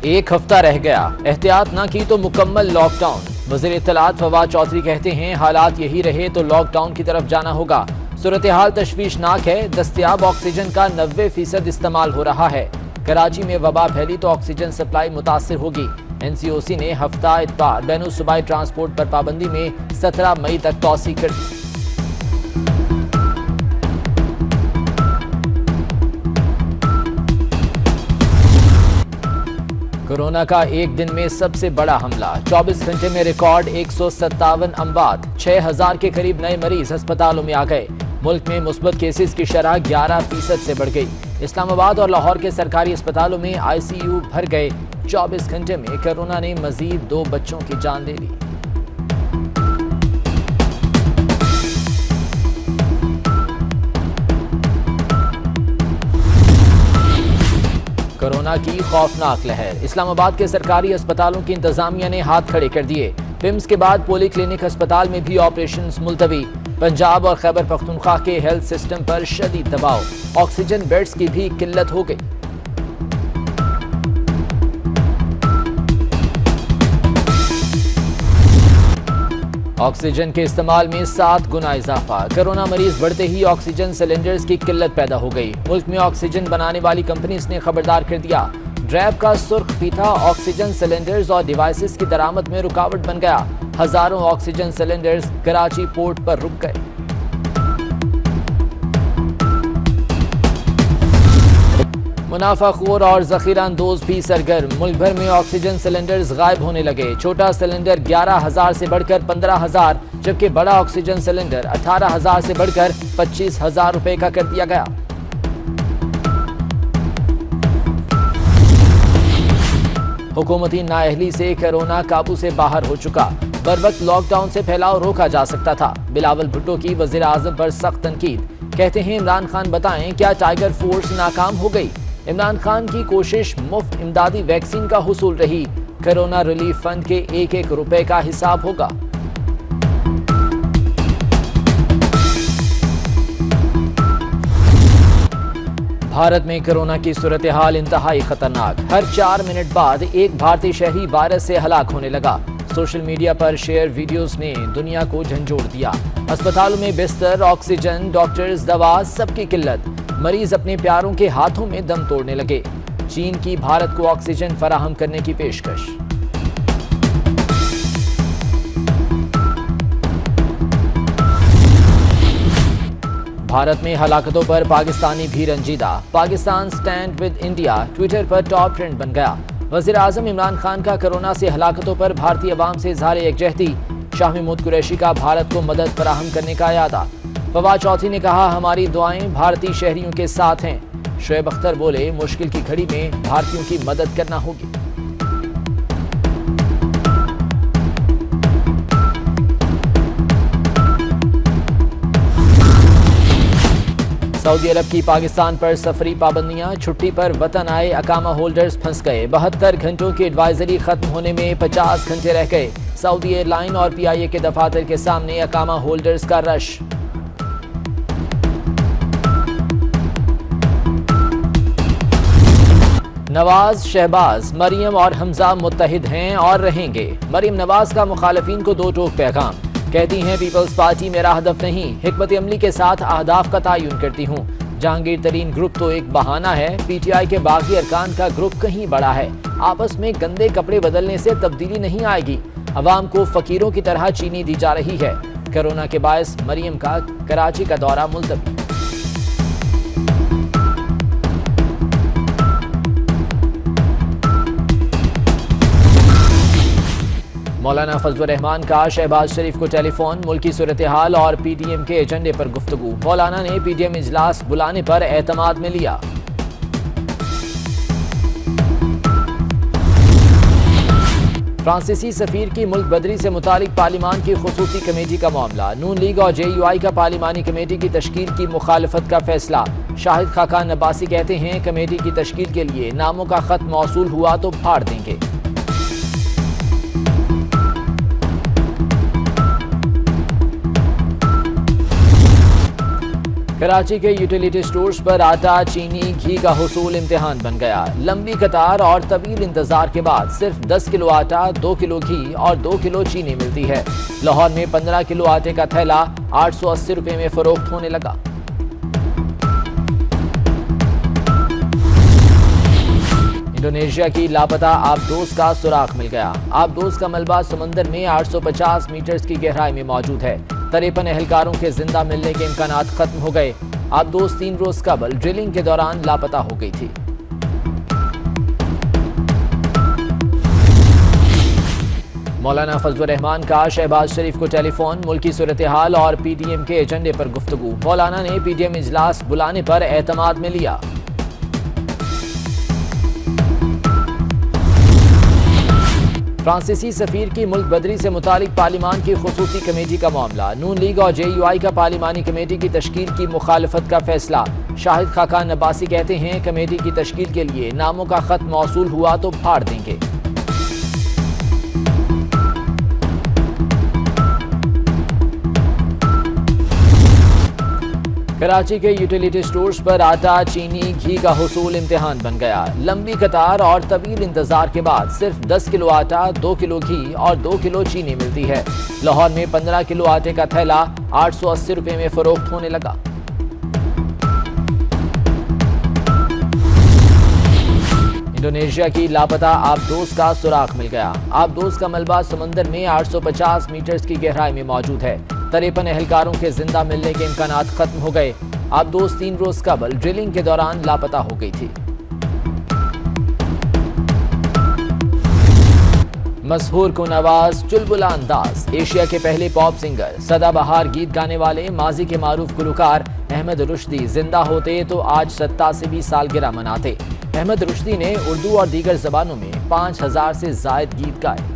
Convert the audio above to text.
एक हफ्ता रह गया, एहतियात न की तो मुकम्मल लॉकडाउन। वज़ीर इत्तलात फवाद चौधरी कहते हैं हालात यही रहे तो लॉकडाउन की तरफ जाना होगा। सूरत हाल तशवीशनाक है, दस्तयाब ऑक्सीजन का 90% इस्तेमाल हो रहा है। कराची में वबा फैली तो ऑक्सीजन सप्लाई मुतासिर होगी। NCOC ने हफ्ता इतवार बैनुल सूबाई ट्रांसपोर्ट पर पाबंदी में 17 मई तक तौसी कर दी। कोरोना का एक दिन में सबसे बड़ा हमला, 24 घंटे में रिकॉर्ड 157 अमवात, 6000 के करीब नए मरीज अस्पतालों में आ गए। मुल्क में मुस्बत केसेस की शरह 11% से बढ़ गई। इस्लामाबाद और लाहौर के सरकारी अस्पतालों में ICU भर गए। 24 घंटे में कोरोना ने मजीद 2 बच्चों की जान ले ली। कोरोना की खौफनाक लहर, इस्लामाबाद के सरकारी अस्पतालों की इंतजामिया ने हाथ खड़े कर दिए। पिम्स के बाद पोली क्लिनिक अस्पताल में भी ऑपरेशंस मुलतवी। पंजाब और खैबर पख्तूनख्वा के हेल्थ सिस्टम पर शदीद दबाव, ऑक्सीजन बेड्स की भी किल्लत हो गई। ऑक्सीजन के इस्तेमाल में 7 गुना इजाफा, कोरोना मरीज बढ़ते ही ऑक्सीजन सिलेंडर्स की किल्लत पैदा हो गई। मुल्क में ऑक्सीजन बनाने वाली कंपनीज ने खबरदार कर दिया। ड्रैब का सुर्ख फीता ऑक्सीजन सिलेंडर्स और डिवाइसेस की दरामद में रुकावट बन गया। हजारों ऑक्सीजन सिलेंडर्स कराची पोर्ट पर रुक गए। मुनाफाखोर और जखीरा अंदोज भी सरगर्म, मुल्क भर में ऑक्सीजन सिलेंडर्स गायब होने लगे। छोटा सिलेंडर 11,000 से बढ़कर 15,000, जबकि बड़ा ऑक्सीजन सिलेंडर 18,000 से बढ़कर 25,000 रुपए का कर दिया गया। हुकूमती नाअहली से कोरोना काबू से बाहर हो चुका। बर वक्त लॉकडाउन से फैलाव रोका जा सकता था। बिलावल भुट्टो की वजीर आजम पर सख्त तनकीद, कहते हैं इमरान खान बताएं क्या टाइगर फोर्स नाकाम हो गई। इमरान खान की कोशिश मुफ्त इमदादी वैक्सीन का हुसूल रही। कोरोना रिलीफ फंड के 1-1 रुपए का हिसाब होगा। भारत में कोरोना की सूरत हाल इंतहाई खतरनाक, हर 4 मिनट बाद एक भारतीय शहरी वायरस से हलाक होने लगा। सोशल मीडिया पर शेयर वीडियोस ने दुनिया को झंझोड़ दिया। अस्पतालों में बिस्तर, ऑक्सीजन, डॉक्टर्स, दवा, सबकी किल्लत। मरीज अपने प्यारों के हाथों में दम तोड़ने लगे। चीन की भारत को ऑक्सीजन फराहम करने की पेशकश। भारत में हलाकतों पर पाकिस्तानी भी रंजीदा। Pakistan stand with India Twitter पर टॉप ट्रेंड बन गया। वज़ीर आज़म इमरान खान का कोरोना से हलाकतों पर भारतीय अवाम से इज़हार यकजहती। शाह महमूद कुरैशी का भारत को मदद फराहम करने का इरादा। फवाद चौधरी ने कहा हमारी दुआएं भारतीय शहरियों के साथ हैं। शोएब अख्तर बोले मुश्किल की घड़ी में भारतीयों की मदद करना होगी। सऊदी अरब की पाकिस्तान पर सफरी पाबंदियां, छुट्टी पर वतन आए अकामा होल्डर्स फंस गए। 72 घंटों की एडवाइजरी खत्म होने में 50 घंटे रह गए। सऊदी एयरलाइन और PIA के दफातर के सामने अकामा होल्डर्स का रश। नवाज, शहबाज, मरियम और हमजा मुत्तहिद हैं और रहेंगे। मरियम नवाज का मुखालिफिन को 2 टोक पैगाम, कहती हैं पीपल्स पार्टी मेरा हदफ नहीं, हिकमत अमली के साथ अहदाफ का तयन करती हूँ। जहांगीर तरीन ग्रुप तो एक बहाना है, PTI के बाकी अरकान का ग्रुप कहीं बड़ा है। आपस में गंदे कपड़े बदलने से तब्दीली नहीं आएगी। अवाम को फकीरों की तरह चीनी दी जा रही है। कोरोना के बायस मरियम का कराची का दौरा मुलतवी। मौलाना फजलुर रहमान का शहबाज शरीफ को टेलीफोन, मुल्की सूरत हाल और PDM के एजेंडे पर गुफ्तगू। मौलाना ने PDM इजलास बुलाने पर एतमाद में लिया। फ्रांसीसी सफीर की मुल्क बदरी से मुतालिक पार्लिमान की खुसूसी कमेटी का मामला। नून लीग और JUI का पार्लिमानी कमेटी की तश्कील की मुखालफत का फैसला। शाहिद खाकान अब्बासी कहते हैं कमेटी की तश्कील के लिए नामों का खत मौसूल हुआ तो फाड़ देंगे। कराची के यूटिलिटी स्टोर्स पर आटा, चीनी, घी का हुसूल इम्तिहान बन गया। लंबी कतार और तवील इंतजार के बाद सिर्फ 10 किलो आटा, 2 किलो घी और 2 किलो चीनी मिलती है। लाहौर में 15 किलो आटे का थैला 880 रुपए में फरोख्त होने लगा। इंडोनेशिया की लापता आबदोज का सुराग मिल गया। आबदोज का मलबा समंदर में 850 मीटर की गहराई में मौजूद है। 53 एहलकारों के जिंदा मिलने के इम्कानात खत्म हो गए। आबदोज 3 रोज कबल ड्रिलिंग के दौरान लापता हो गई थी। मौलाना फजलुर रहमान का शहबाज शरीफ को टेलीफोन, मुल्की सूरत हाल और PTM के एजेंडे पर गुफ्तगू। मौलाना ने PTM इजलास बुलाने पर एतमाद में लिया। फ्रांसीसी सफीर की मुल्क बदरी से मुतालिक पार्लिमान की खुसूसी कमेटी का मामला। नून लीग और JUI का पार्लिमानी कमेटी की तश्कील की मुखालफत का फैसला। शाहिद खाकान अब्बासी कहते हैं कमेटी की तश्कील के लिए नामों का खत मौसूल हुआ तो फाड़ देंगे। कराची के यूटिलिटी स्टोर्स पर आटा, चीनी, घी का हुसूल इम्तिहान बन गया। लंबी कतार और तवील इंतजार के बाद सिर्फ 10 किलो आटा, 2 किलो घी और 2 किलो चीनी मिलती है। लाहौर में 15 किलो आटे का थैला 880 रुपए में फरोख्त होने लगा। इंडोनेशिया की लापता आबदोज का सुराग मिल गया। आबदोज का मलबा समंदर में 850 मीटर की गहराई में मौजूद है। 53 एहलकारों के जिंदा मिलने के इम्कानात खत्म हो गए। आबदोज 3 रोज कबल ड्रिलिंग के दौरान लापता हो गई थी। मशहूर कुनवाज चुलबुला अंदाज, एशिया के पहले पॉप सिंगर, सदाबहार गीत गाने वाले माजी के मारूफ गुलकार अहमद रुश्दी जिंदा होते तो आज 87वीं सालगिरह मनाते। अहमद रुश्दी ने उर्दू और दीगर जबानों में 5000 से जायद गीत गाए।